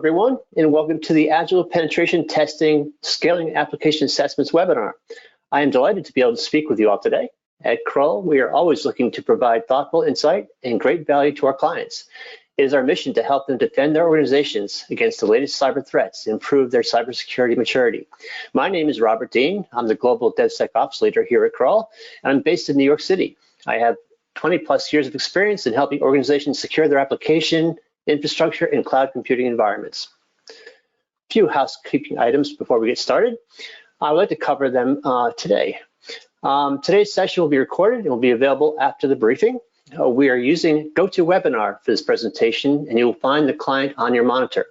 everyone, and welcome to the Agile Penetration Testing Scaling Application Assessments webinar. I am delighted to be able to speak with you all today. At Kroll, we are always looking to provide thoughtful insight and great value to our clients. It is our mission to help them defend their organizations against the latest cyber threats and improve their cybersecurity maturity. My name is Robert Dean. I'm the Global DevSecOps Leader here at Kroll, and I'm based in New York City. I have 20 plus years of experience in helping organizations secure their application, infrastructure, and cloud computing environments. A few housekeeping items before we get started. I would like to cover them today. Today's session will be recorded and will be available after the briefing. We are using GoToWebinar for this presentation, and you will find the client on your monitor.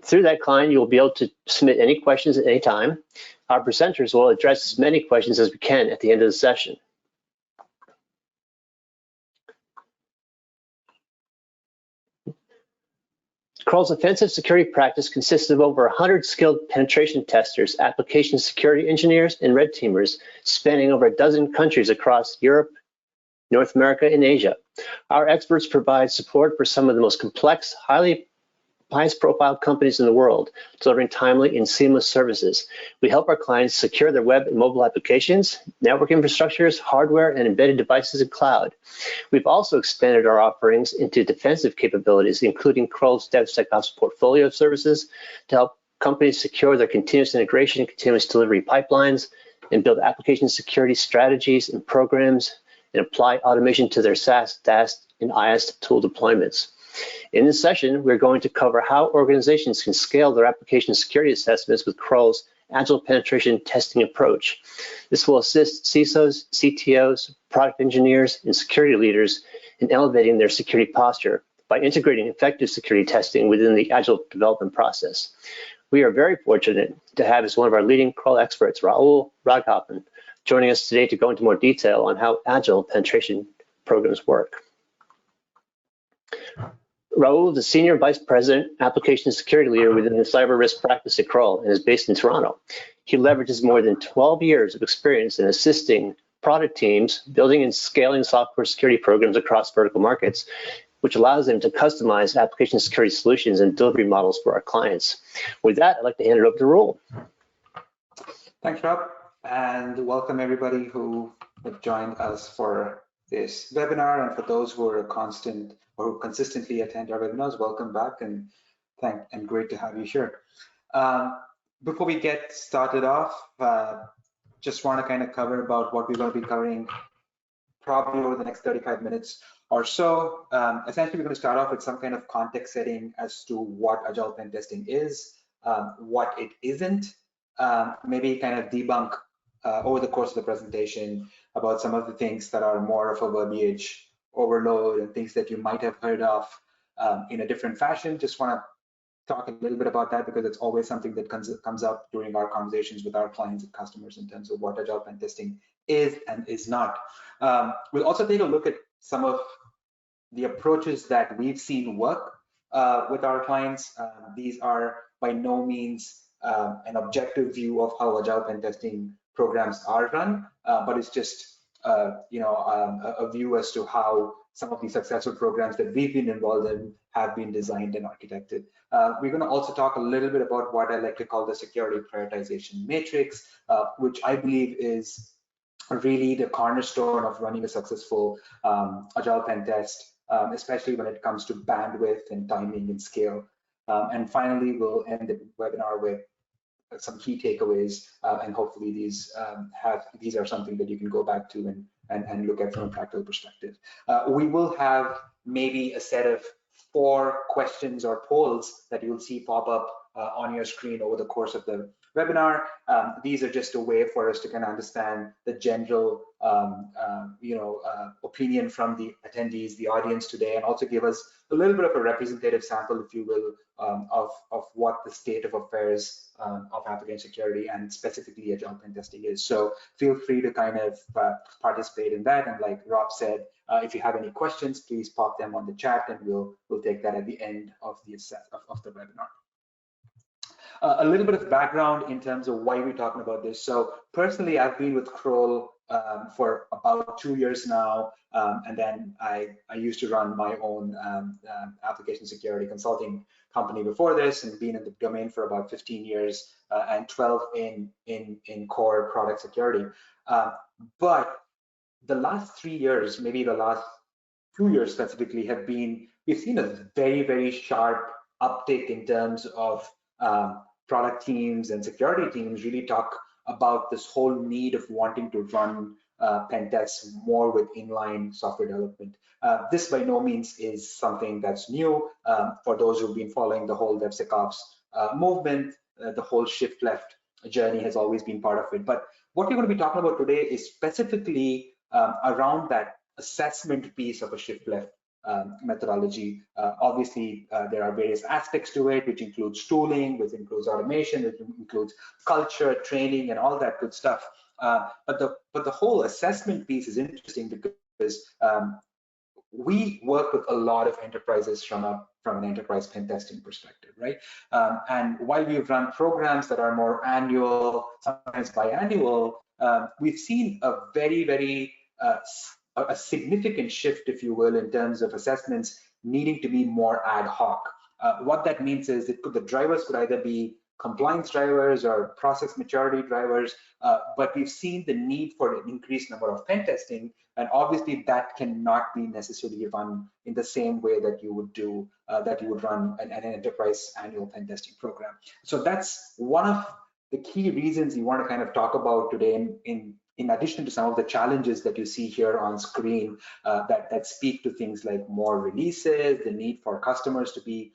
Through that client, you will be able to submit any questions at any time. Our presenters will address as many questions as we can at the end of the session. Kroll's offensive security practice consists of over 100 skilled penetration testers, application security engineers, and red teamers spanning over a dozen countries across Europe, North America, and Asia. Our experts provide support for some of the most complex, highest profile companies in the world, delivering timely and seamless services. We help our clients secure their web and mobile applications, network infrastructures, hardware, and embedded devices in cloud. We've also expanded our offerings into defensive capabilities, including Kroll's DevSecOps portfolio of services to help companies secure their continuous integration and continuous delivery pipelines and build application security strategies and programs and apply automation to their SaaS, DAST, and IaaS tool deployments. In this session, we're going to cover how organizations can scale their application security assessments with Kroll's Agile Penetration Testing approach. This will assist CISOs, CTOs, product engineers, and security leaders in elevating their security posture by integrating effective security testing within the Agile development process. We are very fortunate to have as one of our leading Kroll experts, Rahul Raghavan, joining us today to go into more detail on how Agile penetration programs work. Rahul is a Senior Vice President, Application Security Leader within the Cyber Risk practice at Kroll and is based in Toronto. He leverages more than 12 years of experience in assisting product teams, building and scaling software security programs across vertical markets, which allows them to customize application security solutions and delivery models for our clients. With that, I'd like to hand it over to Rahul. Thanks, Rob, and welcome everybody who have joined us for this webinar, and for those who are who consistently attend our webinars, welcome back and great to have you here. Before we get started off, just want to kind of cover about what we're going to be covering probably over the next 35 minutes or so. Essentially, we're going to start off with some kind of context setting as to what Agile pen testing is, what it isn't, maybe kind of debunk over the course of the presentation about some of the things that are more of a verbiage overload and things that you might have heard of in a different fashion. Just want to talk a little bit about that because it's always something that comes up during our conversations with our clients and customers in terms of what Agile pen testing is and is not. We'll also take a look at some of the approaches that we've seen work with our clients. These are by no means an objective view of how Agile pen testing programs are run, but it's just a view as to how some of the successful programs that we've been involved in have been designed and architected. We're going to also talk a little bit about what I like to call the security prioritization matrix, which I believe is really the cornerstone of running a successful Agile pen test, especially when it comes to bandwidth and timing and scale. And finally, we'll end the webinar with some key takeaways, and hopefully these are something that you can go back to and look at from a practical perspective. We will have maybe a set of 4 questions or polls that you'll see pop up on your screen over the course of the webinar. These are just a way for us to kind of understand the general opinion from the attendees, the audience today, and also give us a little bit of a representative sample, if you will, of what the state of affairs of application security and specifically Agile pen testing is. So feel free to kind of participate in that. And like Rob said, if you have any questions, please pop them on the chat, and we'll take that at the end of the webinar. A little bit of background in terms of why we're talking about this. So personally, I've been with Kroll for about 2 years now, and then I used to run my own application security consulting company before this, and been in the domain for about 15 years and 12 in core product security. But the last 3 years, maybe the last 2 years specifically, we've seen a very, very sharp uptake in terms of product teams and security teams really talk about this whole need of wanting to run pen tests more with inline software development. This by no means is something that's new. For those who've been following the whole DevSecOps movement, the whole shift left journey has always been part of it. But what we're going to be talking about today is specifically around that assessment piece of a shift left methodology. Obviously, there are various aspects to it, which includes tooling, which includes automation, which includes culture, training, and all that good stuff. But the whole assessment piece is interesting because we work with a lot of enterprises from an enterprise pen testing perspective, right? And while we've run programs that are more annual, sometimes biannual, we've seen a very, very a significant shift, if you will, in terms of assessments needing to be more ad hoc. What that means is that the drivers could either be compliance drivers or process maturity drivers, but we've seen the need for an increased number of pen testing, and obviously that cannot be necessarily run in the same way that you would run an enterprise annual pen testing program. So that's one of the key reasons we want to kind of talk about today, in addition to some of the challenges that you see here on screen that speak to things like more releases, the need for customers to be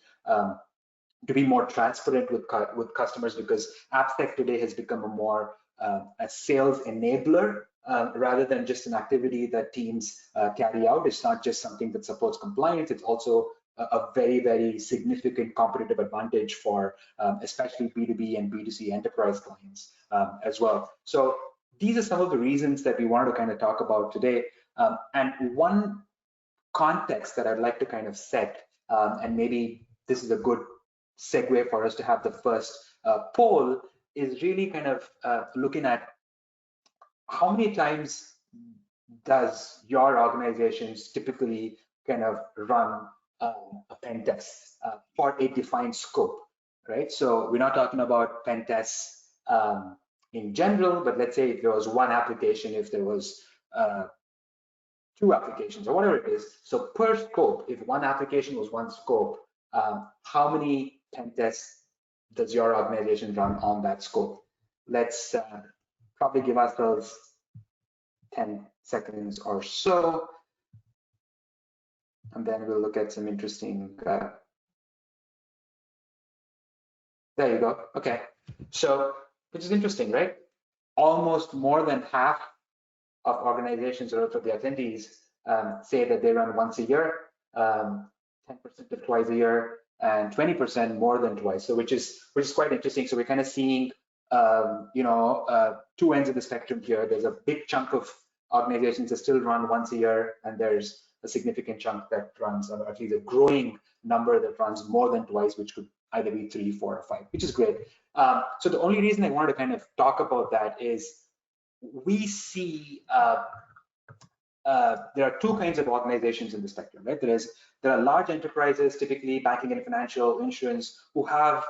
more transparent with customers, because AppSec today has become a more a sales enabler rather than just an activity that teams carry out. It's not just something that supports compliance, it's also a very, very significant competitive advantage for especially B2B and B2C enterprise clients as well. So these are some of the reasons that we wanted to kind of talk about today. And one context that I'd like to kind of set, and maybe this is a good segue for us to have the first poll, is really kind of looking at how many times does your organizations typically kind of run a pen test for a defined scope, right? So we're not talking about pen tests in general, but let's say if there was one application, if there was 2 applications or whatever it is. So per scope, if one application was one scope, how many pen tests does your organization run on that scope? Let's probably give ourselves 10 seconds or so, and then we'll look at some interesting. There you go. Okay, so which is interesting, right? Almost more than half of organizations or of the attendees say that they run once a year, 10% to twice a year, and 20% more than twice. So which is quite interesting. So we're kind of seeing 2 ends of the spectrum here. There's a big chunk of organizations that still run once a year, and there's a significant chunk that runs, or at least a growing number that runs more than twice, which could either be 3, 4, or 5, which is great. So the only reason I wanted to kind of talk about that is we see there are 2 kinds of organizations in the spectrum, right? There are large enterprises, typically banking and financial, insurance, who have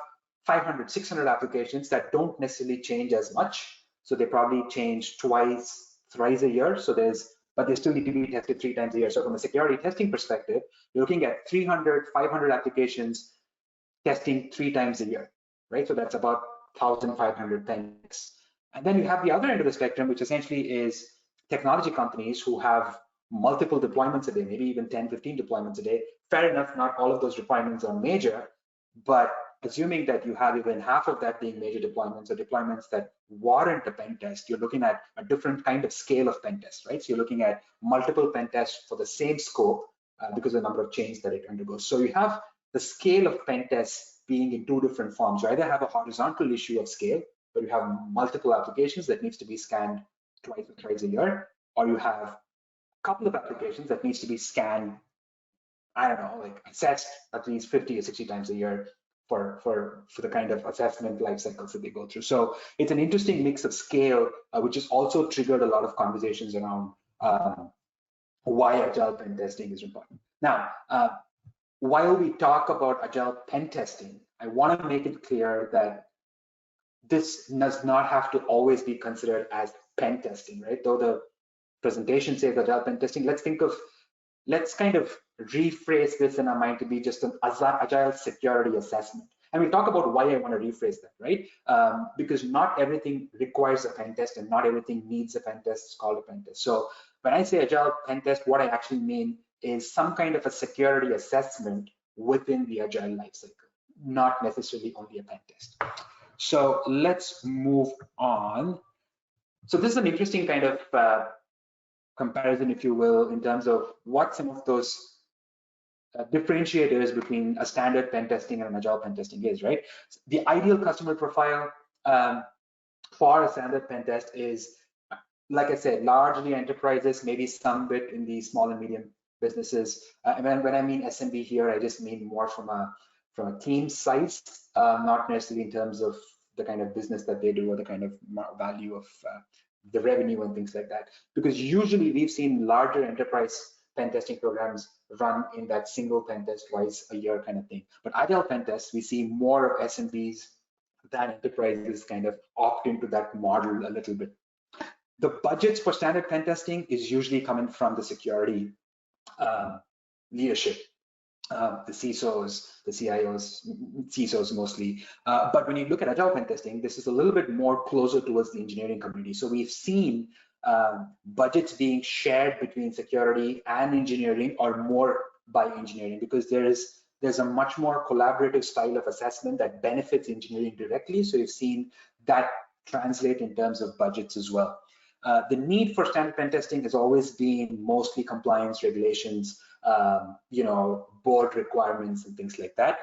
500, 600 applications that don't necessarily change as much. So they probably change twice, thrice a year. But they still need to be tested 3 times a year. So from a security testing perspective, you're looking at 300, 500 applications testing 3 times a year, right? So that's about 1,500 pen tests. And then you have the other end of the spectrum, which essentially is technology companies who have multiple deployments a day, maybe even 10, 15 deployments a day. Fair enough, not all of those deployments are major, but assuming that you have even half of that being major deployments or deployments that warrant a pen test, you're looking at a different kind of scale of pen test, right? So you're looking at multiple pen tests for the same scope because of the number of change that it undergoes. So you have the scale of pen tests being in 2 different forms. You either have a horizontal issue of scale, where you have multiple applications that needs to be scanned twice or thrice a year, or you have a couple of applications that needs to be scanned, I don't know, like assessed at least 50 or 60 times a year. for the kind of assessment life cycles that they go through. So it's an interesting mix of scale, which has also triggered a lot of conversations around why Agile pen testing is important. Now, while we talk about Agile pen testing, I want to make it clear that this does not have to always be considered as pen testing, right? Though the presentation says Agile pen testing, let's kind of rephrase this in our mind to be just an Agile security assessment. And we'll talk about why I want to rephrase that, right? Because not everything requires a pen test and not everything needs a pen test. It's called a pen test. So when I say Agile pen test, what I actually mean is some kind of a security assessment within the Agile lifecycle, not necessarily only a pen test. So let's move on. So this is an interesting kind of comparison, if you will, in terms of what some of those differentiators between a standard pen testing and an Agile pen testing is, right? The ideal customer profile for a standard pen test is, like I said, largely enterprises, maybe some bit in the small and medium businesses. And when I mean SMB here, I just mean more from a team size, not necessarily in terms of the kind of business that they do or the kind of value of the revenue and things like that. Because usually we've seen larger enterprise pen testing programs run in that single pen test twice a year kind of thing. But Agile pen tests, we see more of SMBs than enterprises kind of opt into that model a little bit. The budgets for standard pen testing is usually coming from the security leadership, the CISOs, the CISOs mostly. But when you look at Agile pen testing, this is a little bit more closer towards the engineering community. So we've seen budgets being shared between security and engineering, or more by engineering, because there's a much more collaborative style of assessment that benefits engineering directly. So you've seen that translate in terms of budgets as well. The need for standard pen testing has always been mostly compliance regulations, board requirements and things like that.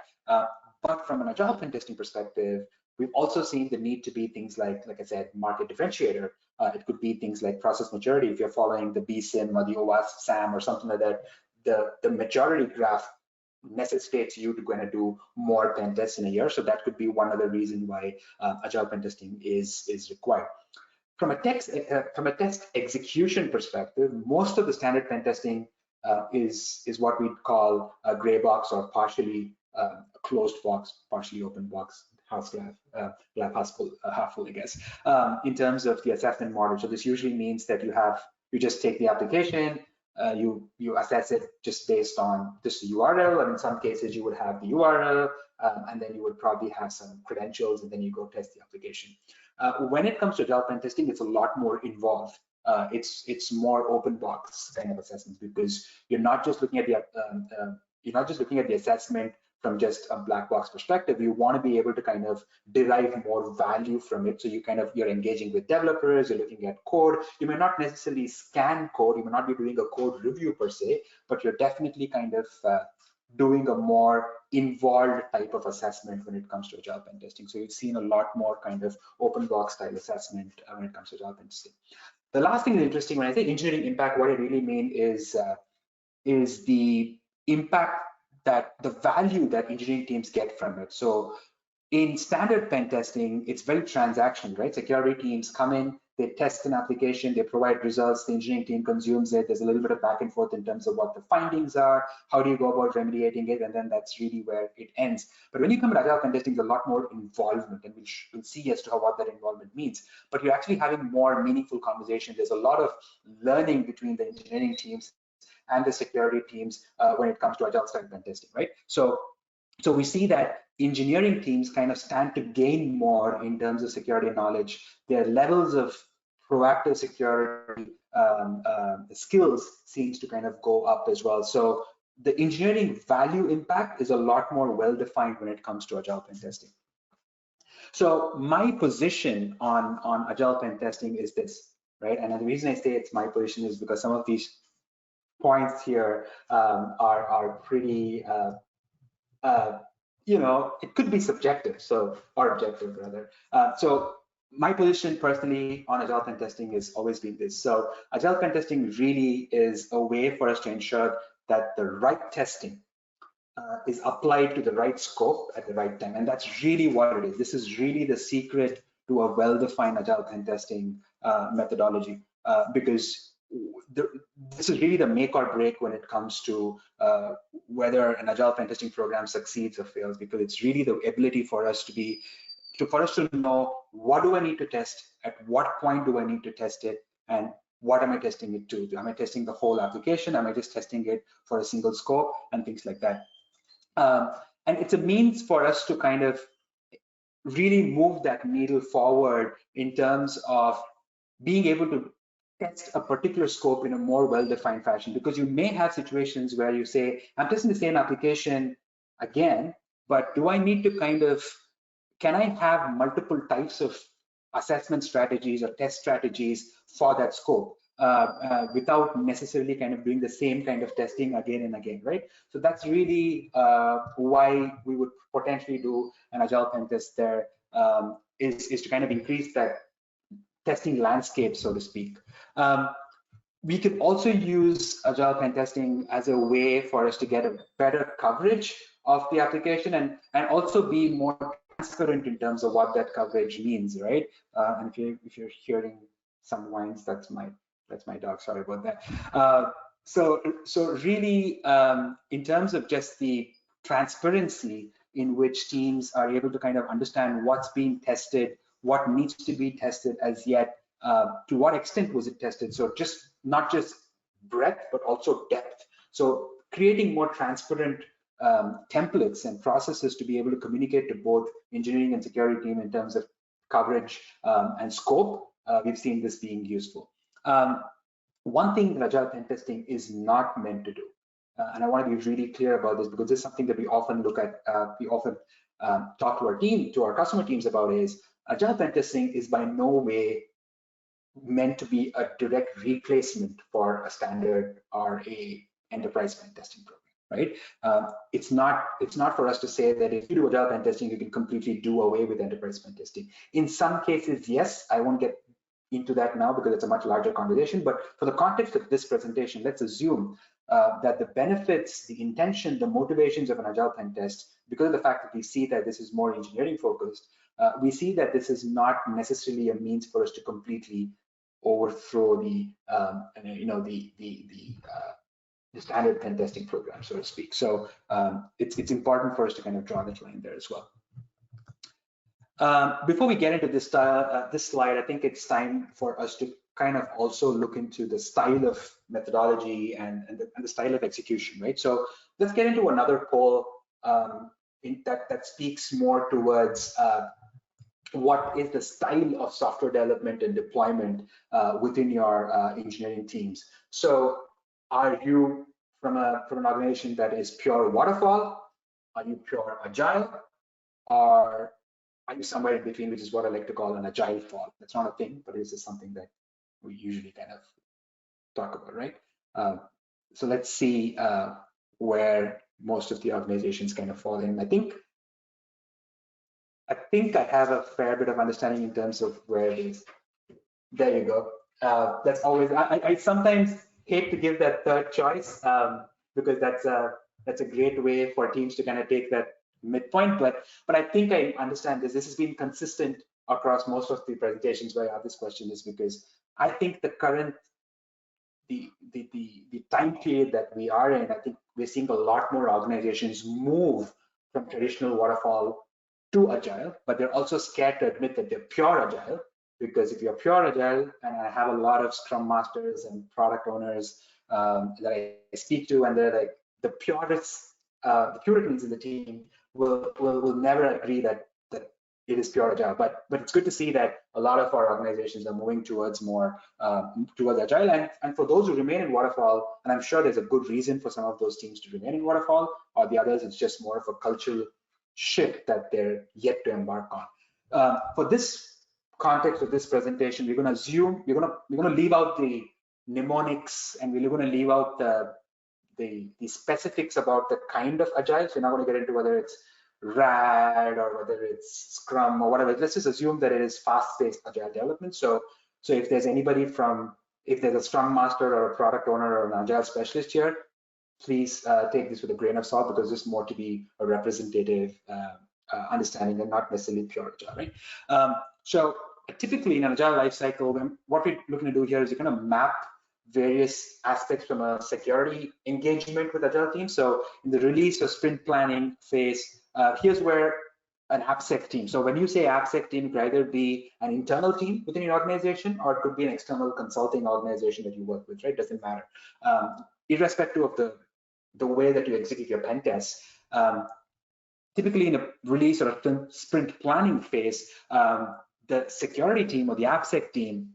But from an Agile pen testing perspective, we've also seen the need to be things like I said, market differentiator. It could be things like process maturity. If you're following the BSIM or the OWASP SAM or something like that, the maturity graph necessitates you to go and do more pen tests in a year. So that could be one other reason why Agile pen testing is required. From a test execution perspective, most of the standard pen testing is what we'd call a gray box or partially closed box, partially open box, half full, I guess, in terms of the assessment model. So this usually means that you just take the application, you assess it just based on this URL, and in some cases you would have the URL, and then you would probably have some credentials, and then you go test the application. When it comes to Agile pen testing, it's a lot more involved. It's more open box kind of assessments, because you're not just looking at the assessment from just a black box perspective. You want to be able to kind of derive more value from it. So you're engaging with developers, you're looking at code. You may not necessarily scan code, you may not be doing a code review per se, but you're definitely kind of doing a more involved type of assessment when it comes to Agile pen testing. So you've seen a lot more kind of open box style assessment when it comes to Agile pen testing. The last thing is interesting. When I say engineering impact, what I really mean is the impact, that the value that engineering teams get from it. So in standard pen testing, it's very transactional, right? Security teams come in, they test an application, they provide results, the engineering team consumes it. There's a little bit of back and forth in terms of what the findings are, how do you go about remediating it, and then that's really where it ends. But when you come to Agile pen testing, there's a lot more involvement, and we'll see as to what that involvement means. But you're actually having more meaningful conversations. There's a lot of learning between the engineering teams and the security teams when it comes to Agile style pen testing, right? So we see that engineering teams kind of stand to gain more in terms of security knowledge. Their levels of proactive security skills seems to kind of go up as well. So the engineering value impact is a lot more well-defined when it comes to Agile pen testing. So my position on Agile pen testing is this, right? And the reason I say it's my position is because some of these points here are pretty, it could be subjective, or objective rather. So my position personally on Agile pen testing has always been this. So Agile pen testing really is a way for us to ensure that the right testing is applied to the right scope at the right time. And that's really what it is. This is really the secret to a well-defined Agile pen testing methodology, because this is really the make or break when it comes to whether an Agile pen testing program succeeds or fails, because it's really the ability for us to know what do I need to test, at what point do I need to test it, and what am I testing it to? Am I testing the whole application? Am I just testing it for a single scope and things like that? And it's a means for us to kind of really move that needle forward in terms of being able to test a particular scope in a more well-defined fashion, because you may have situations where you say, I'm testing the same application again, but do I need to can I have multiple types of assessment strategies or test strategies for that scope without necessarily kind of doing the same kind of testing again and again, right? So that's really why we would potentially do an Agile pen test there, is to kind of increase that testing landscape, so to speak. We can also use Agile pen testing as a way for us to get a better coverage of the application and also be more transparent in terms of what that coverage means, right? And if you're hearing some whines, that's my dog. Sorry about that. So really, in terms of just the transparency in which teams are able to kind of understand what's being tested, what needs to be tested as yet, to what extent was it tested? So not just breadth, but also depth. So creating more transparent templates and processes to be able to communicate to both engineering and security team in terms of coverage and scope, we've seen this being useful. One thing that Agile pen testing is not meant to do, and I want to be really clear about this, because this is something that we often look at, we often talk to our customer teams about, is Agile pen testing is by no way meant to be a direct replacement for a standard or a enterprise pen testing program, right? It's not for us to say that if you do Agile pen testing, you can completely do away with enterprise pen testing. In some cases, yes. I won't get into that now because it's a much larger conversation, but for the context of this presentation, let's assume that the benefits, the intention, the motivations of an Agile pen test, because of the fact that we see that this is more engineering focused, we see that this is not necessarily a means for us to completely overthrow the standard pen testing program, so to speak. So it's important for us to kind of draw that line there as well. Before we get into this slide, I think it's time for us to kind of also look into the style of methodology and the style of execution, right? So let's get into another poll that speaks more towards what is the style of software development and deployment within your engineering teams. So are you from an organization that is pure waterfall? Are you pure agile? Or are you somewhere in between, which is what I like to call an agile fall? That's not a thing, but this is something that we usually kind of talk about, right? So let's see where most of the organizations kind of fall in. I think I have a fair bit of understanding in terms of where it is. There you go. That's always, I sometimes hate to give that third choice because that's a great way for teams to kind of take that midpoint, but I think I understand this. This has been consistent across most of the presentations where I have this question, is because I think the current, the time period that we are in, I think we're seeing a lot more organizations move from traditional waterfall to agile, but they're also scared to admit that they're pure agile, because if you're pure agile, and I have a lot of scrum masters and product owners that I speak to, and they're like, the purists, the Puritans in the team will never agree that it is pure agile, but it's good to see that a lot of our organizations are moving towards more towards agile, and for those who remain in waterfall, and I'm sure there's a good reason for some of those teams to remain in waterfall, or the others, it's just more of a cultural shift that they're yet to embark on. For this context of this presentation, we're going to assume we're going to leave out the mnemonics, and we're going to leave out the specifics about the kind of agile. So we're not going to get into whether it's RAD or whether it's Scrum or whatever. Let's just assume that it is fast-paced agile development. So if there's anybody if there's a Scrum Master or a product owner or an agile specialist here, please take this with a grain of salt, because this is more to be a representative understanding and not necessarily pure Agile, right? So typically in an Agile lifecycle, what we're looking to do here is you're going to map various aspects from a security engagement with Agile teams. So in the release or sprint planning phase, here's where an AppSec team. So when you say AppSec team, it could either be an internal team within your organization, or it could be an external consulting organization that you work with, right? Doesn't matter. Irrespective of the way that you execute your pen tests, typically in a release or a sprint planning phase, the security team or the AppSec team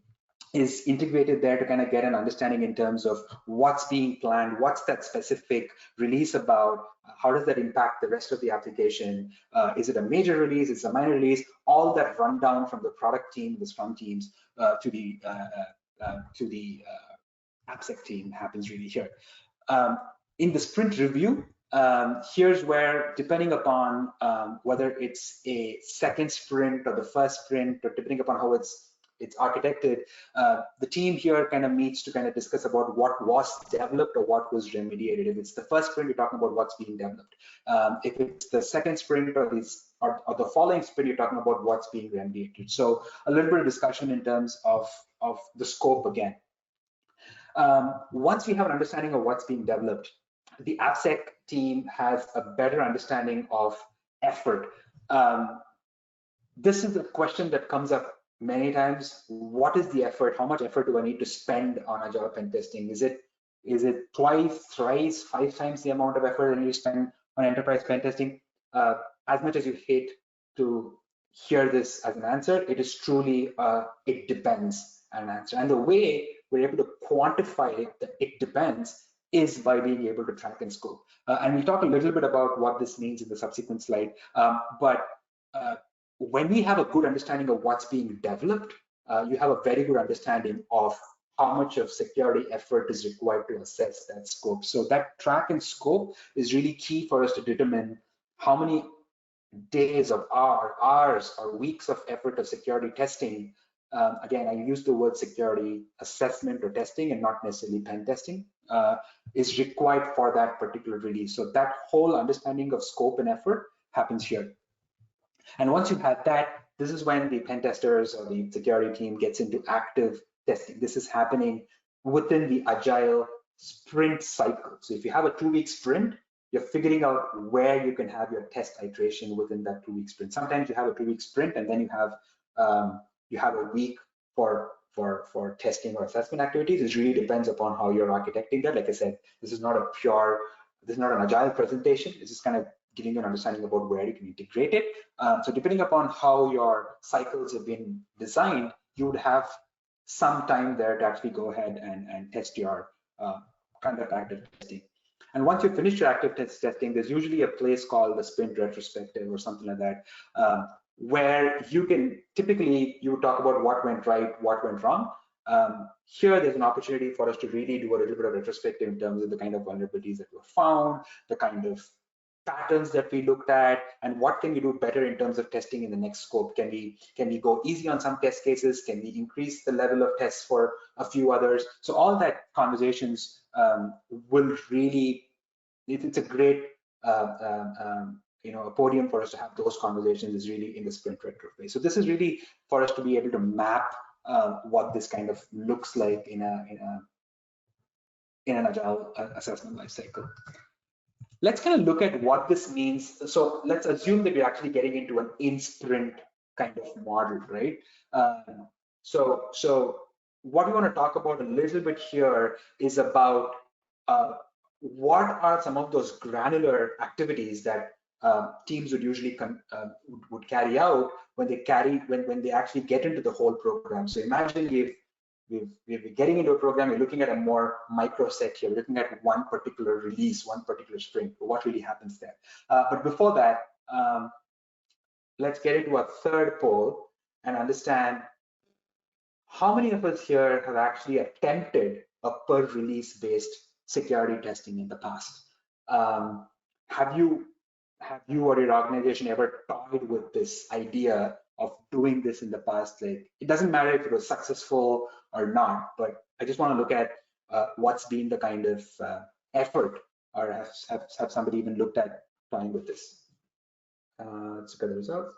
is integrated there to kind of get an understanding in terms of what's being planned, what's that specific release about, how does that impact the rest of the application, is it a major release, is it a minor release, all that rundown from the product team, the Scrum teams, to the AppSec team happens really here. In the sprint review, here's where, depending upon whether it's a second sprint or the first sprint, or depending upon how it's architected, the team here kind of meets to kind of discuss about what was developed or what was remediated. If it's the first sprint, you're talking about what's being developed. If it's the second sprint or the following sprint, you're talking about what's being remediated. So a little bit of discussion in terms of the scope again. Once we have an understanding of what's being developed, the AppSec team has a better understanding of effort. This is a question that comes up many times. What is the effort? How much effort do I need to spend on Agile pen testing? Is it twice, thrice, 5 times the amount of effort that you spend on enterprise pen testing? As much as you hate to hear this as an answer, it is truly it depends an answer. And the way we're able to quantify that it depends is by being able to track and scope. And we'll talk a little bit about what this means in the subsequent slide. But when we have a good understanding of what's being developed, you have a very good understanding of how much of security effort is required to assess that scope. So that track and scope is really key for us to determine how many days of hours or weeks of effort of security testing. Again, I use the word security assessment or testing and not necessarily pen testing, is required for that particular release. So that whole understanding of scope and effort happens here. And once you have that, this is when the pen testers or the security team gets into active testing. This is happening within the Agile sprint cycle. So if you have a 2-week sprint, you're figuring out where you can have your test iteration within that 2-week sprint. Sometimes you have a 2-week sprint and then you have a week for testing or assessment activities. It really depends upon how you're architecting that. Like I said, this is not an Agile presentation. It's just kind of giving you an understanding about where you can integrate it. So depending upon how your cycles have been designed, you would have some time there to actually go ahead and test your conduct active testing. And once you finish your active testing, there's usually a place called the sprint retrospective or something like that, where you can typically, you would talk about what went right, what went wrong. Here, there's an opportunity for us to really do a little bit of retrospective in terms of the kind of vulnerabilities that were found, the kind of patterns that we looked at, and what can we do better in terms of testing in the next scope. Can we go easy on some test cases? Can we increase the level of tests for a few others? So all that conversations will really, it's a great a podium for us to have those conversations is really in the sprint retro phase. So this is really for us to be able to map what this kind of looks like in an Agile assessment lifecycle. Let's kind of look at what this means. So let's assume that we're actually getting into an in-sprint kind of model, right? So what we want to talk about a little bit here is about what are some of those granular activities that teams would usually would carry out when they actually get into the whole program. So imagine we're getting into a program, we're looking at a more micro set here, we're looking at one particular release, one particular sprint, what really happens there. But before that, let's get into a third poll and understand how many of us here have actually attempted a per release based security testing in the past. Have you or your organization ever toyed with this idea of doing this in the past? Like, it doesn't matter if it was successful or not, but I just want to look at what's been the kind of effort or have somebody even looked at toying with this? Let's look at the results.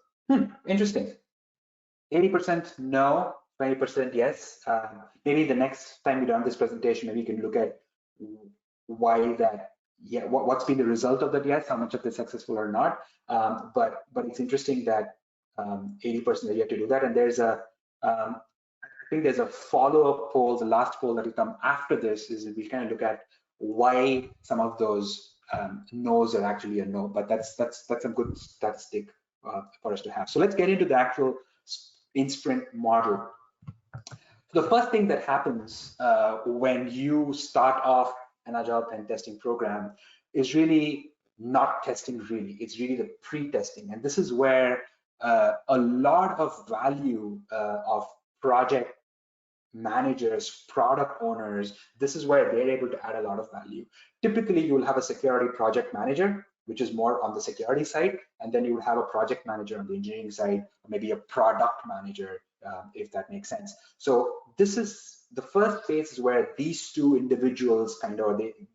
Interesting. 80% no, 20% yes. Maybe the next time we run this presentation, maybe you can look at why that, yeah, what's been the result of that yes, how much of this successful or not. But it's interesting that 80% are yet to do that. And there's a, I think there's a follow-up poll, the last poll that will come after this is we kind of look at why some of those no's are actually a no, but that's a good statistic for us to have. So let's get into the actual in-sprint model. The first thing that happens when you start off an Agile pen testing program is really not testing really, it's really the pre-testing. And this is where a lot of value of project managers, product owners, this is where they're able to add a lot of value. Typically, you will have a security project manager, which is more on the security side, and then you will have a project manager on the engineering side, or maybe a product manager, if that makes sense. So this is the first phase is where these two individuals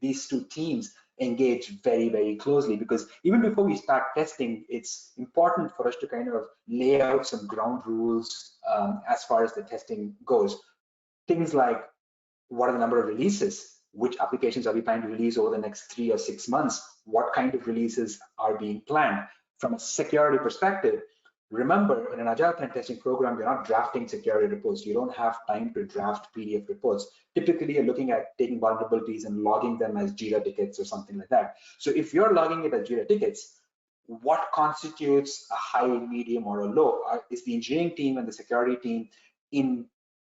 these two teams engage very, very closely, because even before we start testing, it's important for us to kind of lay out some ground rules as far as the testing goes. Things like, what are the number of releases? Which applications are we planning to release over the next 3 or 6 months? What kind of releases are being planned? From a security perspective, remember, in an Agile pen testing program, you're not drafting security reports. You don't have time to draft PDF reports. Typically, you're looking at taking vulnerabilities and logging them as Jira tickets or something like that. So if you're logging it as Jira tickets, what constitutes a high, medium, or a low? Is the engineering team and the security team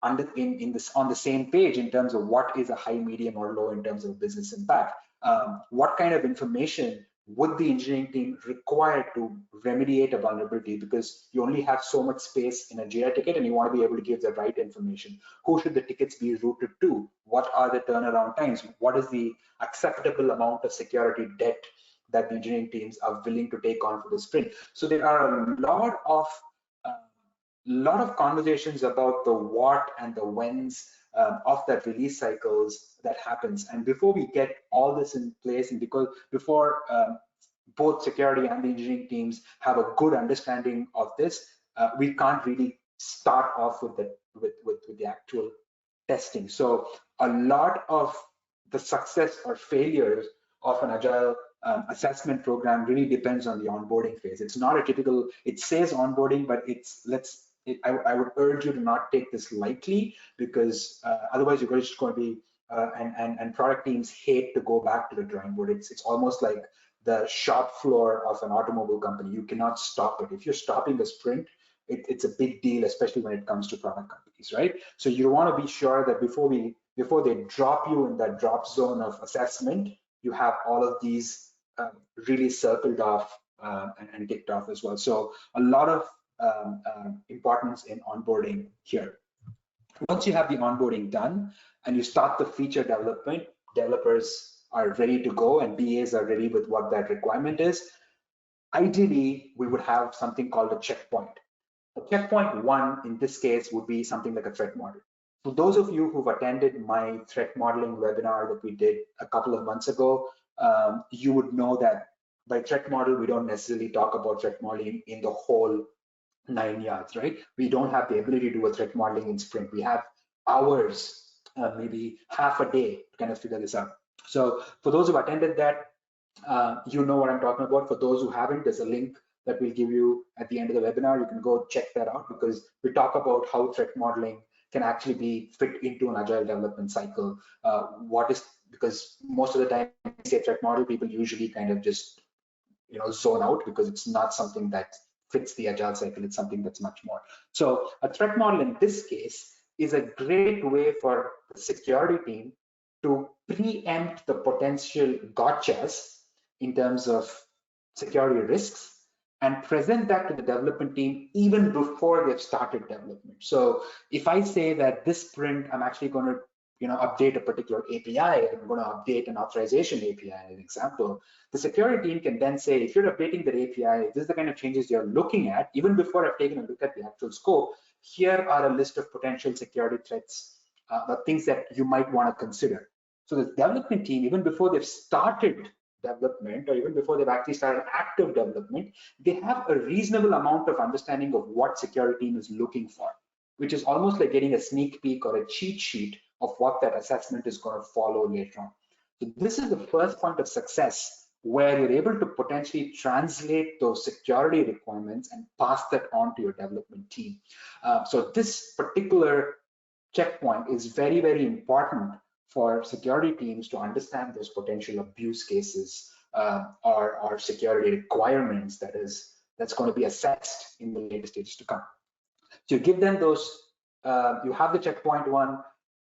on the same page in terms of what is a high, medium, or low in terms of business impact? What kind of information would the engineering team require to remediate a vulnerability? Because you only have so much space in a Jira ticket and you want to be able to give the right information. Who should the tickets be routed to? What are the turnaround times? What is the acceptable amount of security debt that the engineering teams are willing to take on for the sprint? So there are a lot of conversations about the what and the whens of that release cycles that happens. And before we get all this in place, and before both security and the engineering teams have a good understanding of this, we can't really start off with the actual testing. So a lot of the success or failures of an Agile assessment program really depends on the onboarding phase. It's not a typical, it says onboarding, but I would urge you to not take this lightly, because otherwise you're just going to be, and product teams hate to go back to the drawing board. It's almost like the shop floor of an automobile company. You cannot stop it. If you're stopping a sprint, it's a big deal, especially when it comes to product companies, right? So you want to be sure that before they drop you in that drop zone of assessment, you have all of these really circled off and ticked off as well. So a lot of importance in onboarding here. Once you have the onboarding done and you start the feature development, developers are ready to go and BAs are ready with what that requirement is. Ideally, we would have something called a checkpoint. A checkpoint one in this case would be something like a threat model. For those of you who've attended my threat modeling webinar that we did a couple of months ago, you would know that by threat model, we don't necessarily talk about threat modeling in the whole 9 yards, right? We don't have the ability to do a threat modeling in sprint. We have hours, maybe half a day to kind of figure this out. So for those who attended that, you know what I'm talking about. For those who haven't, there's a link that we'll give you at the end of the webinar. You can go check that out, because we talk about how threat modeling can actually be fit into an Agile development cycle. Because most of the time when you say threat model, people usually kind of just zone out, because it's not something that fits the Agile cycle. It's something that's much more. So a threat model in this case is a great way for the security team to preempt the potential gotchas in terms of security risks and present that to the development team even before they've started development. So if I say that this sprint, I'm actually going to update a particular API, I'm going to update an authorization API, as an example, the security team can then say, if you're updating that API, this is the kind of changes you're looking at, even before I've taken a look at the actual scope, here are a list of potential security threats, the things that you might want to consider. So the development team, even before they've started development, or even before they've actually started active development, they have a reasonable amount of understanding of what security team is looking for, which is almost like getting a sneak peek or a cheat sheet of what that assessment is going to follow later on. So this is the first point of success, where you're able to potentially translate those security requirements and pass that on to your development team. So this particular checkpoint is very, very important for security teams to understand those potential abuse cases or security requirements that's going to be assessed in the later stages to come. So you give them those, you have the checkpoint one,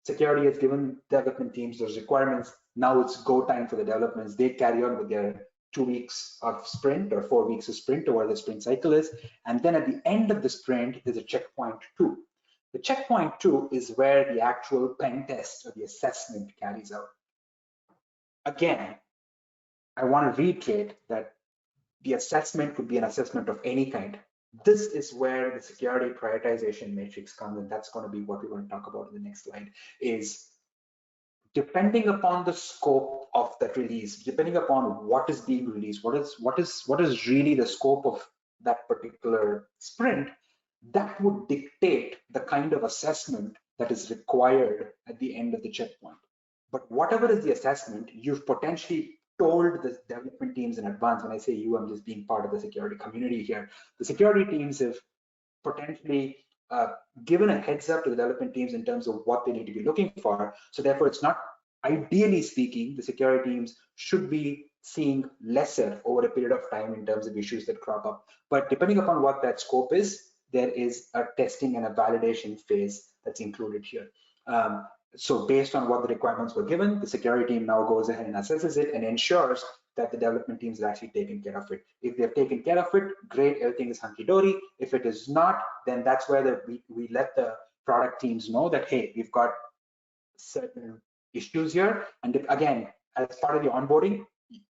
security has given development teams those requirements. Now it's go time for the developments. They carry on with their 2 weeks of sprint or 4 weeks of sprint, or whatever the sprint cycle is. And then at the end of the sprint, there's a checkpoint 2. The checkpoint 2 is where the actual pen test or the assessment carries out. Again, I want to reiterate that the assessment could be an assessment of any kind. This is where the security prioritization matrix comes, and that's going to be what we're going to talk about in the next slide. Is depending upon the scope of that release, depending upon what is being released, what is really the scope of that particular sprint, that would dictate the kind of assessment that is required at the end of the checkpoint. But whatever is the assessment, you've potentially told the development teams in advance. When I say you, I'm just being part of the security community here. The security teams have potentially given a heads up to the development teams in terms of what they need to be looking for. So therefore, it's not, ideally speaking, the security teams should be seeing lesser over a period of time in terms of issues that crop up. But depending upon what that scope is, there is a testing and a validation phase that's included here. So based on what the requirements were given, the security team now goes ahead and assesses it and ensures that the development teams have actually taken care of it. If they've taken care of it, great, everything is hunky-dory. If it is not, then that's where we let the product teams know that, hey, we've got certain issues here. And again, as part of the onboarding,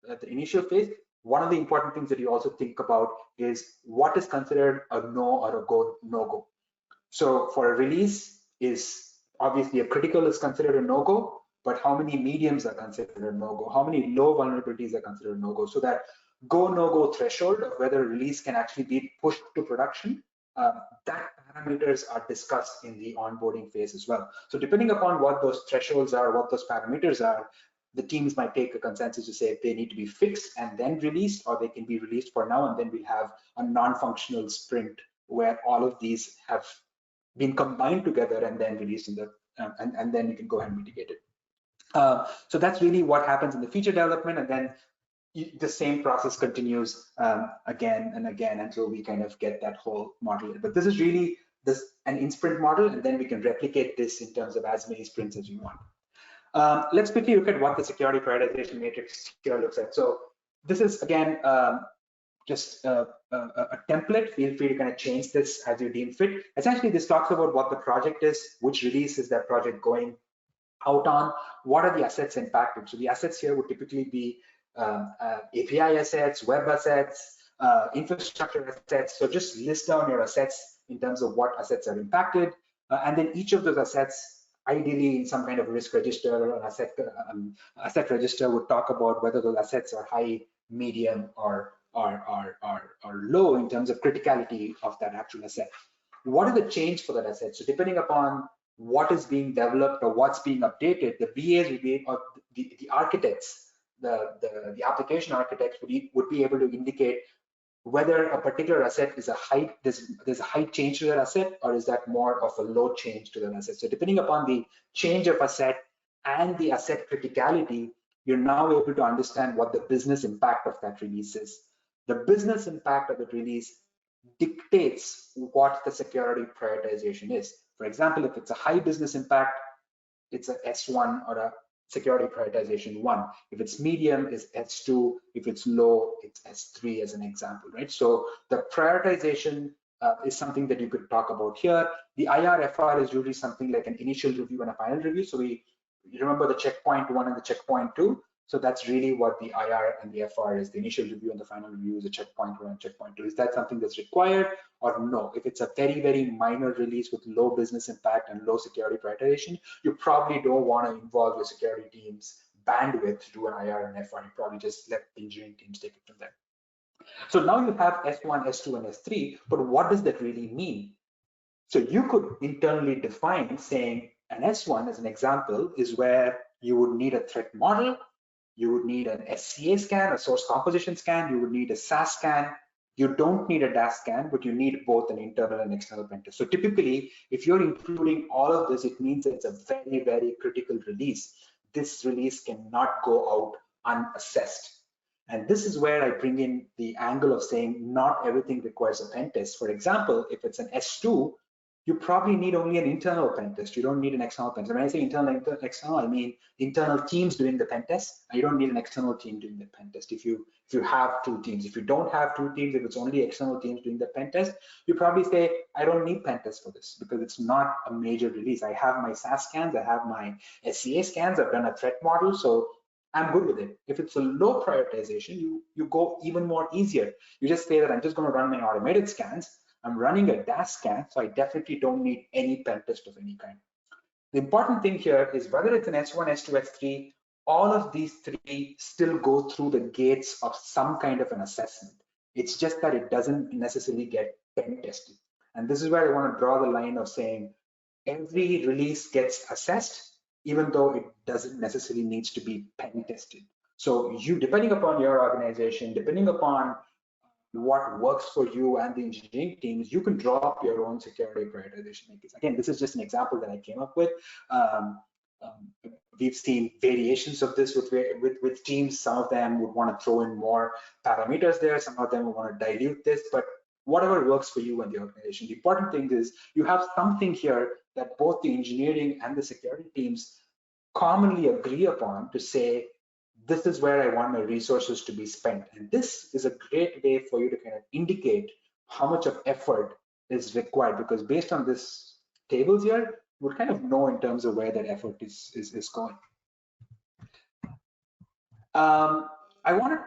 at the initial phase, one of the important things that you also think about is what is considered a no or a no-go. So for a release is obviously a critical is considered a no-go, but how many mediums are considered a no-go? How many low vulnerabilities are considered a no-go? So that go-no-go threshold of whether a release can actually be pushed to production, that parameters are discussed in the onboarding phase as well. So depending upon what those thresholds are, what those parameters are, the teams might take a consensus to say if they need to be fixed and then released, or they can be released for now, and then we'll have a non-functional sprint where all of these have been combined together and then released in the and then you can go ahead and mitigate it. So that's really what happens in the feature development, and then the same process continues again and again until we kind of get that whole model. But this is really an in-sprint model, and then we can replicate this in terms of as many sprints as we want. Let's quickly look at what the security prioritization matrix here looks at. So this is again just a template. Feel free to kind of change this as you deem fit. Essentially, this talks about what the project is, which release is that project going out on, what are the assets impacted. So the assets here would typically be API assets, web assets, infrastructure assets. So just list down your assets in terms of what assets are impacted, and then each of those assets, ideally in some kind of risk register or an asset register, would talk about whether those assets are high, medium, or low in terms of criticality of that actual asset. What is the change for that asset? So depending upon what is being developed or what's being updated, the VAs would be, or the architects, the application architects would be able to indicate whether a particular asset is there's a high change to that asset, or is that more of a low change to that asset. So depending upon the change of asset and the asset criticality, you're now able to understand what the business impact of that release is. The business impact of the release dictates what the security prioritization is. For example, if it's a high business impact, it's a S1 or a security prioritization 1. If it's medium, it's S2. If it's low, it's S3 as an example, right? So the prioritization is something that you could talk about here. The IRFR is usually something like an initial review and a final review. So you remember the checkpoint 1 and the checkpoint 2. So that's really what the IR and the FR is. The initial review and the final review is a checkpoint 1 and checkpoint 2. Is that something that's required or no? If it's a very, very minor release with low business impact and low security prioritization, you probably don't want to involve your security teams bandwidth to do an IR and FR. You probably just let the engineering teams take it from there. So now you have S1, S2, and S3, but what does that really mean? So you could internally define saying an S1 as an example is where you would need a threat model, you would need an SCA scan, a source composition scan, you would need a SAS scan. You don't need a DAS scan, but you need both an internal and external pen test. So typically, if you're including all of this, it means that it's a very, very critical release. This release cannot go out unassessed. And this is where I bring in the angle of saying not everything requires a pen test. For example, if it's an S2, you probably need only an internal pen test. You don't need an external pen test. When I say internal and external, I mean internal teams doing the pen test. You don't need an external team doing the pen test. If you have two teams, if you don't have two teams, if it's only external teams doing the pen test, you probably say, I don't need pen test for this because it's not a major release. I have my SAS scans, I have my SCA scans, I've done a threat model, so I'm good with it. If it's a low prioritization, you go even more easier. You just say that I'm just going to run my automated scans. I'm running a DAS scan, so I definitely don't need any pen test of any kind. The important thing here is whether it's an S1, S2, S3, all of these three still go through the gates of some kind of an assessment. It's just that it doesn't necessarily get pen tested. And this is where I want to draw the line of saying every release gets assessed, even though it doesn't necessarily needs to be pen tested. So you, depending upon your organization, depending upon what works for you and the engineering teams, you can draw up your own security prioritization matrix. Again, this is just an example that I came up with. We've seen variations of this with teams. Some of them would want to throw in more parameters there. Some of them would want to dilute this, but whatever works for you and the organization. The important thing is you have something here that both the engineering and the security teams commonly agree upon to say, this is where I want my resources to be spent. And this is a great way for you to kind of indicate how much of effort is required, because based on this tables here, we'll kind of know in terms of where that effort is going. I want to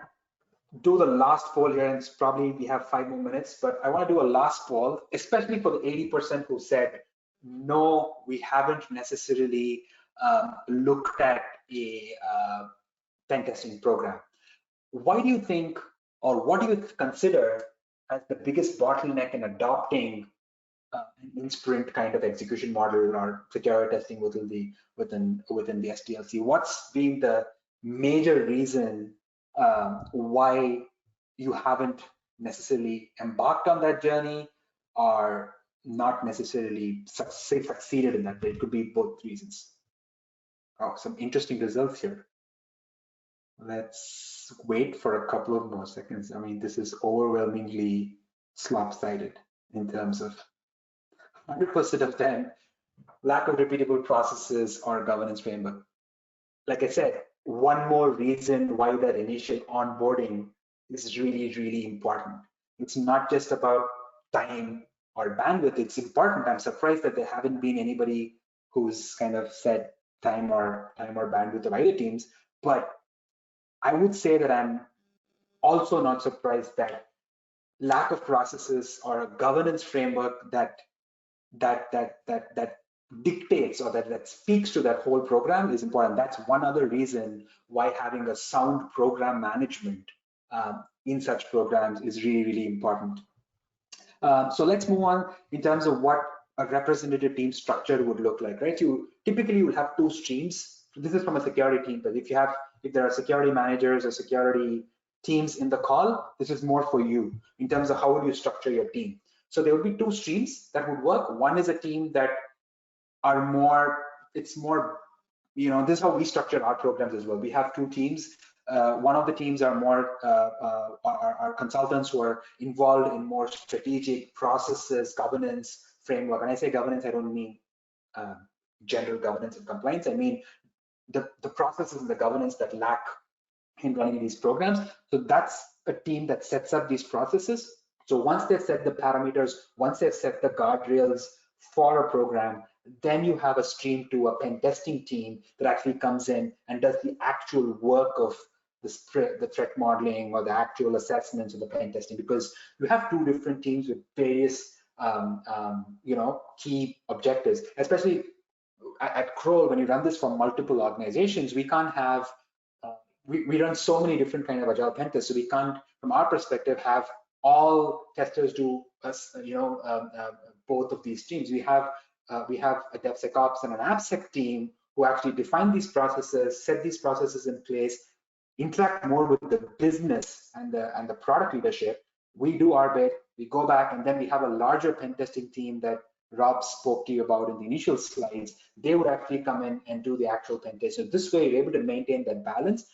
do the last poll here, and it's probably we have 5 more minutes, but I want to do a last poll, especially for the 80% who said, no, we haven't necessarily looked at a pen testing program. Why do you think, or what do you consider as the biggest bottleneck in adopting an in-sprint kind of execution model or security testing within the SDLC? What's been the major reason why you haven't necessarily embarked on that journey or not necessarily succeeded in that? It could be both reasons. Oh, some interesting results here. Let's wait for a couple of more seconds. I mean, this is overwhelmingly lopsided in terms of 100% of them, lack of repeatable processes or governance framework. Like I said, one more reason why that initial onboarding is really, really important. It's not just about time or bandwidth, it's important. I'm surprised that there haven't been anybody who's kind of said time or bandwidth of either teams, but I would say that I'm also not surprised that lack of processes or a governance framework that dictates or that speaks to that whole program is important. That's one other reason why having a sound program management in such programs is really, really important. So let's move on in terms of what a representative team structure would look like, right? You typically will have two streams. This is from a security team, but if there are security managers or security teams in the call, this is more for you in terms of how would you structure your team. So there will be two streams that would work. One is a team that are more, it's more, you know, this is how we structure our programs as well. We have two teams. One of the teams are more are consultants who are involved in more strategic processes, governance framework. And I say governance, I don't mean general governance and compliance. I mean the processes and the governance that lack in running these programs. So that's a team that sets up these processes. So once they've set the parameters, once they've set the guardrails for a program, then you have a stream to a pen testing team that actually comes in and does the actual work of the threat modeling or the actual assessments of the pen testing, because you have two different teams with various you know, key objectives. Especially at Kroll, when you run this for multiple organizations, we can't have we run so many different kind of agile pen tests, so we can't, from our perspective, have all testers do both of these teams. We have a DevSecOps and an AppSec team who actually define these processes, set these processes in place, interact more with the business and the product leadership. We do our bit, we go back, and then we have a larger pen testing team that Rob spoke to you about in the initial slides. They would actually come in and do the actual pen test. So this way, you're able to maintain that balance.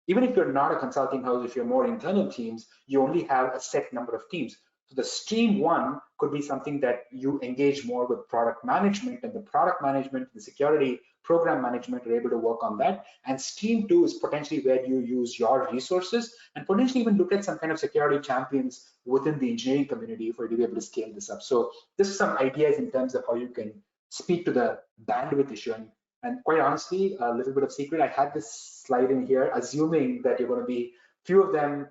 Even if you're not a consulting house, if you're more internal teams, you only have a set number of teams. So the stream one could be something that you engage more with product management, and the product management, the security program management are able to work on that. And stream two is potentially where you use your resources and potentially even look at some kind of security champions within the engineering community for you to be able to scale this up. So this is some ideas in terms of how you can speak to the bandwidth issue. And quite honestly, a little bit of secret, I had this slide in here, assuming that you're going to be, few of them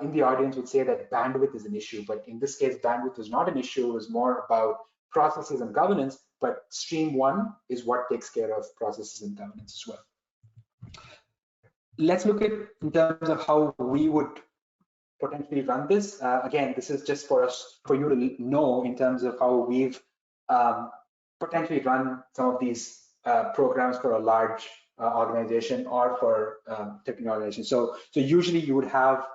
in the audience would say that bandwidth is an issue, but in this case, bandwidth is not an issue. It was more about processes and governance, but stream one is what takes care of processes and governance as well. Let's look at in terms of how we would potentially run this. Again, this is just for you to know in terms of how we've potentially run some of these programs for a large organization or for technical organization. So usually you would have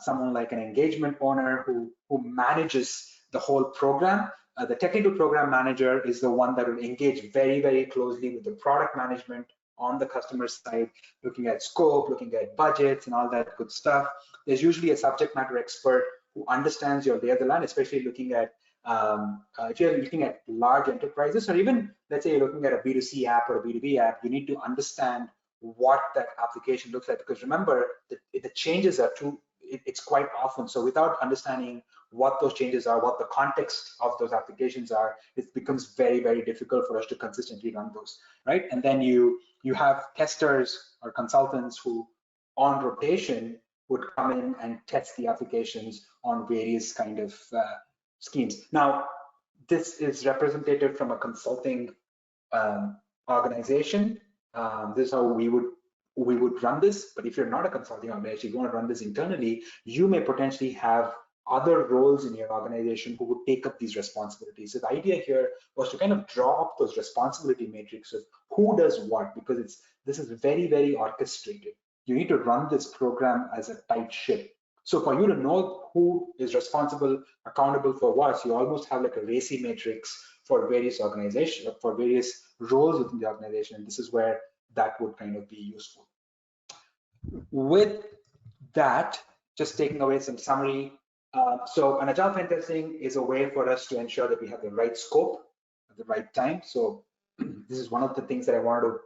someone like an engagement owner who manages the whole program. The technical program manager is the one that will engage very, very closely with the product management on the customer side, looking at scope, looking at budgets and all that good stuff. There's usually a subject matter expert who understands your lay of the land, especially looking at if you're looking at large enterprises, or even let's say you're looking at a B2C app or a B2B app, you need to understand what that application looks like, because remember the changes are it's quite often. So without understanding what those changes are, what the context of those applications are, it becomes very, very difficult for us to consistently run those, right? And then you have testers or consultants who on rotation would come in and test the applications on various kind of schemes. Now, this is representative from a consulting organization. This is how we would run this. But if you're not a consulting organization, you want to run this internally, you may potentially have other roles in your organization who would take up these responsibilities. So the idea here was to kind of draw up those responsibility matrix of who does what, because this is very, very orchestrated. You need to run this program as a tight ship. So for you to know who is responsible, accountable for what, you almost have like a RACI matrix for various organizations, for various roles within the organization. And this is where that would kind of be useful. With that, just taking away some summary. So an agile pen testing is a way for us to ensure that we have the right scope at the right time. So this is one of the things that I wanted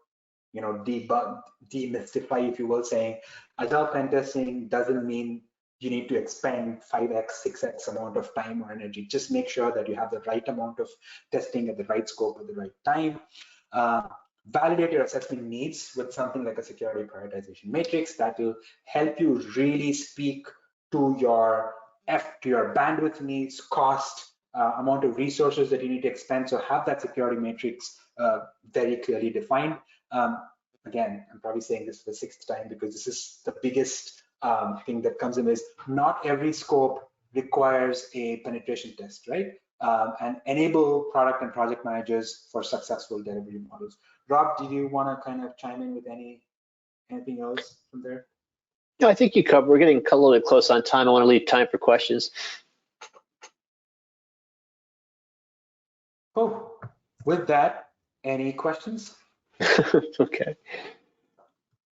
to demystify, if you will, saying agile pen testing doesn't mean you need to expend 5x, 6x amount of time or energy. Just make sure that you have the right amount of testing at the right scope at the right time. Validate your assessment needs with something like a security prioritization matrix that will help you really speak to your bandwidth needs, cost, amount of resources that you need to expend. So have that security matrix very clearly defined. Again, I'm probably saying this for the 6th time because this is the biggest thing that comes in, is not every scope requires a penetration test, right? And enable product and project managers for successful delivery models. Rob, did you want to kind of chime in with anything else from there? No, I think you covered. We're getting a little bit close on time. I want to leave time for questions. Oh, with that, any questions? Okay.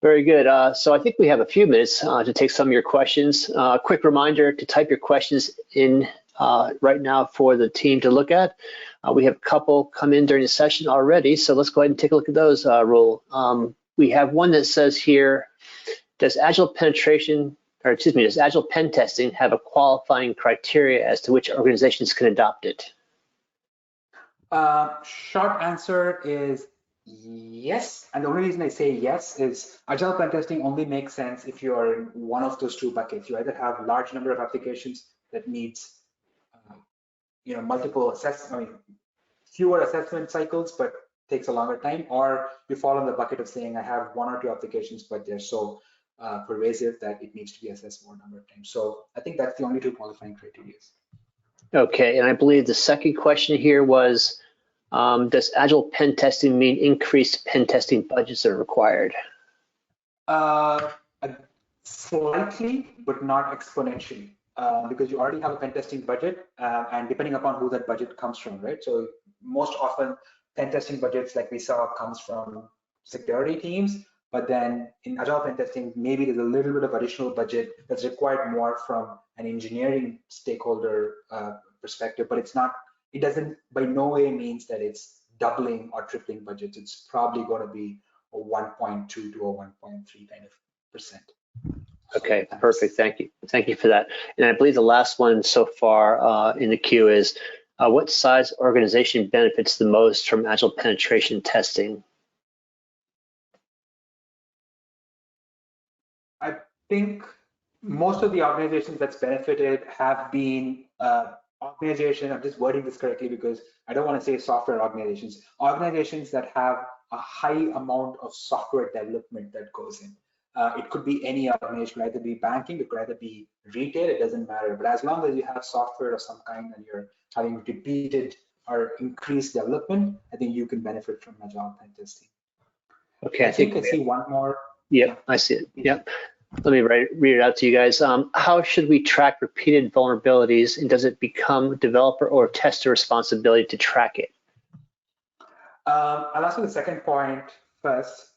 Very good. So I think we have a few minutes to take some of your questions. A quick reminder to type your questions in right now for the team to look at. We have a couple come in during the session already, so let's go ahead and take a look at those, Rahul. We have one that says here, does Agile pen testing have a qualifying criteria as to which organizations can adopt it? Short answer is yes. And the only reason I say yes is Agile pen testing only makes sense if you are in one of those two buckets. You either have large number of applications that needs multiple fewer assessment cycles, but takes a longer time, or you fall in the bucket of saying I have 1 or 2 applications, but they're so pervasive that it needs to be assessed more number of times. So I think that's the only two qualifying criteria. Okay, and I believe the second question here was, does Agile pen testing mean increased pen testing budgets are required? Slightly, but not exponentially, because you already have a pen testing budget, and depending upon who that budget comes from, right? So most often, pen testing budgets, like we saw, comes from security teams, but then in Agile pen testing, maybe there's a little bit of additional budget that's required more from an engineering stakeholder perspective, but it doesn't by no way means that it's doubling or tripling budgets. It's probably going to be a 1.2 to a 1.3 kind of %. Okay, perfect. Thank you. Thank you for that. And I believe the last one so far in the queue is, what size organization benefits the most from Agile penetration testing? I think most of the organizations that's benefited have been organizations, I'm just wording this correctly because I don't want to say software organizations that have a high amount of software development that goes in. It could be any organization, it could either be banking, it could either be retail, it doesn't matter. But as long as you have software of some kind and you're having repeated or increased development, I think you can benefit from Agile pen testing. Okay, I think I see one more. Yep, I see it. Yep. Let me read it out to you guys. How should we track repeated vulnerabilities, and does it become developer or tester responsibility to track it? I'll answer the second point first.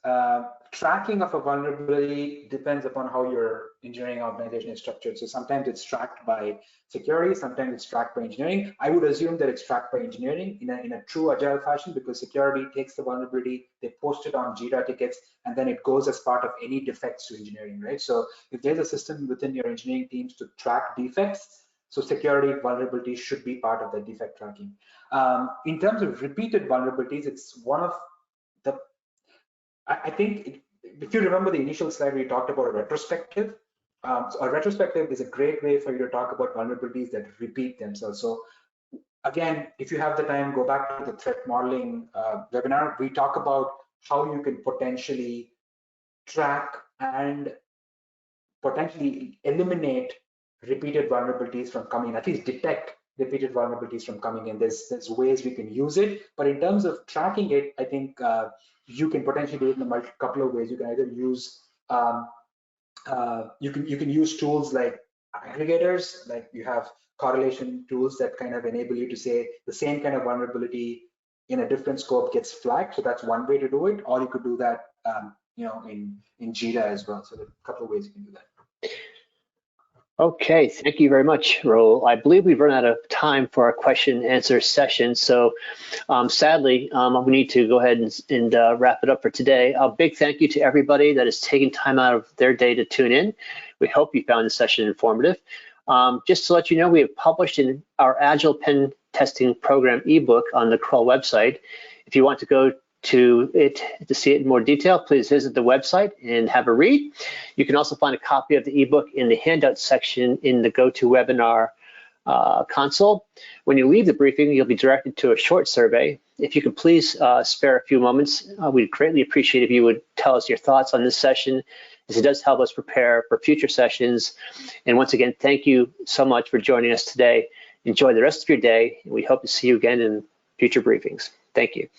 Tracking of a vulnerability depends upon how your engineering organization is structured. So sometimes it's tracked by security, sometimes it's tracked by engineering. I would assume that it's tracked by engineering in a true Agile fashion, because security takes the vulnerability, they post it on Jira tickets, and then it goes as part of any defects to engineering, right? So if there's a system within your engineering teams to track defects, so security vulnerabilities should be part of the defect tracking. In terms of repeated vulnerabilities, it's one of the, I think, if you remember the initial slide, we talked about a retrospective. So a retrospective is a great way for you to talk about vulnerabilities that repeat themselves. So again, if you have the time, go back to the threat modeling webinar. We talk about how you can potentially track and potentially eliminate repeated vulnerabilities from coming, at least detect repeated vulnerabilities from coming in. There's ways we can use it, but in terms of tracking it, I think you can potentially do it in a couple of ways. You can either use you can use tools like aggregators, like you have correlation tools that kind of enable you to say the same kind of vulnerability in a different scope gets flagged. So that's one way to do it, or you could do that in Jira as well. So there are a couple of ways you can do that. Okay, thank you very much, Rahul. I believe we've run out of time for our question and answer session. So sadly, we need to go ahead and wrap it up for today. A big thank you to everybody that has taken time out of their day to tune in. We hope you found the session informative. Just to let you know, we have published in our Agile Pen Testing Program ebook on the Kroll website. If you want to go to it to see it in more detail, please visit the website and have a read. You can also find a copy of the ebook in the handout section in the GoToWebinar console. When you leave the briefing, you'll be directed to a short survey. If you could please spare a few moments, we'd greatly appreciate if you would tell us your thoughts on this session, as it does help us prepare for future sessions. And once again, thank you so much for joining us today. Enjoy the rest of your day, and we hope to see you again in future briefings. Thank you.